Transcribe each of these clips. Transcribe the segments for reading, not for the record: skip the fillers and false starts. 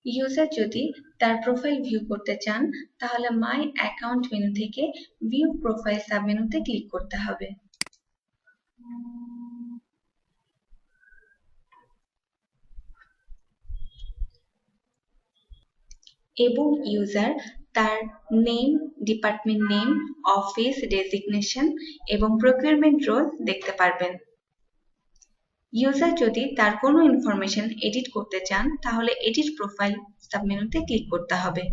User যদি তার profile view করতে চান তাহলে মাই অ্যাকাউন্ট মেনু থেকে ভিউ প্রোফাইল সাবমেনুতে ক্লিক করতে হবে। এবং ইউজার তার name, department name, office designation এবং প্রকিউরমেন্ট রোল দেখতে পারবেন। ইউজার যদি তার কোনো ইনফরমেশন এডিট করতে চান তাহলে এডিট প্রোফাইল সাবমেনুতে ক্লিক করতে হবে।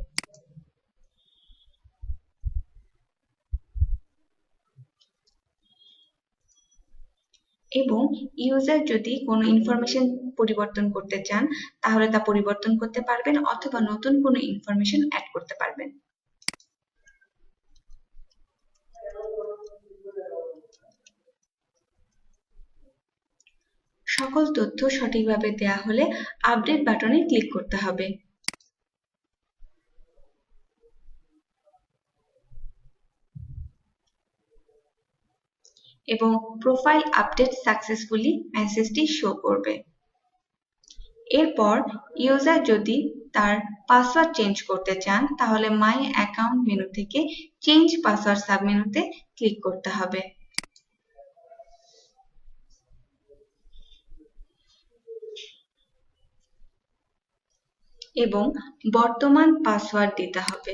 এবং ইউজার যদি কোনো ইনফরমেশন পরিবর্তন করতে চান তাহলে তা পরিবর্তন করতে পারবেন অথবা নতুন কোনো ইনফরমেশন অ্যাড করতে পারবেন। সকল তথ্য সঠিকভাবে দেওয়া হলে আপডেট বাটনে ক্লিক করতে হবে। এবং প্রোফাইল আপডেট সাকসেসফুলি মেসেজটি শো করবে। এরপর ইউজার যদি তার পাসওয়ার্ড চেঞ্জ করতে চান তাহলে মাই অ্যাকাউন্ট মেনু থেকে চেঞ্জ পাসওয়ার্ড সাবমেনুতে ক্লিক করতে হবে। এবং বর্তমান পাসওয়ার্ড দিতে হবে।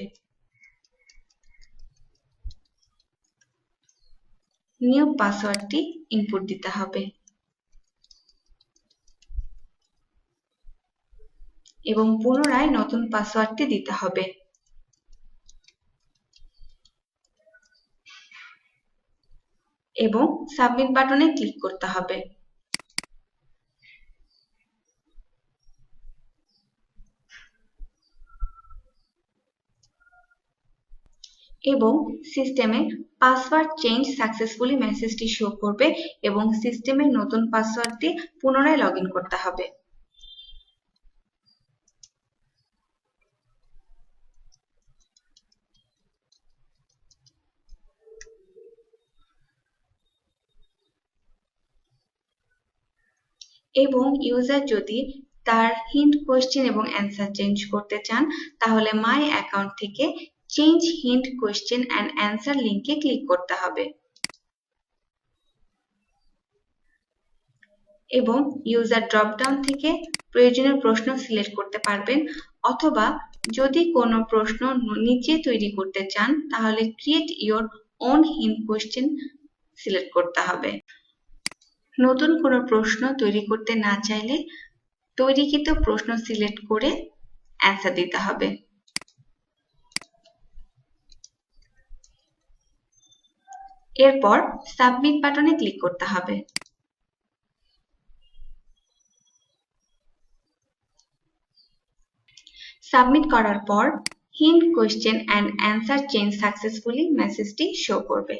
নিউ পাসওয়ার্ডটি ইনপুট দিতে হবে এবং পুনরায় নতুন পাসওয়ার্ডটি দিতে হবে। এবং সাবমিট বাটনে ক্লিক করতে হবে। এবং সিস্টেমে পাসওয়ার্ড চেঞ্জ সাকসেসফুলি মেসেজটি শো করবে এবং সিস্টেমের নতুন পাসওয়ার্ড দিয়ে পুনরায় লগ ইন করতে হবে। এবং ইউজার যদি তার হিন্ট কোয়েশ্চেন এবং অ্যান্সার চেঞ্জ করতে চান তাহলে মাই অ্যাকাউন্ট থেকে change hint question and answer লিঙ্কে ক্লিক করতে হবে। এবং ইউজার ড্রপডাউন থেকে প্রয়োজনীয় প্রশ্ন সিলেক্ট করতে পারবেন অথবা যদি কোনো প্রশ্ন নিজে তৈরি করতে চান তাহলে create your own hint question select করতে হবে। নতুন কোনো প্রশ্ন তৈরি করতে না চাইলে তৈরিকৃত প্রশ্ন সিলেক্ট করে অ্যান্সার দিতে হবে। এরপর সাবমিট বাটনে ক্লিক করতে হবে। সাবমিট করার পর hint question and answer change successfully মেসেজটি শো করবে।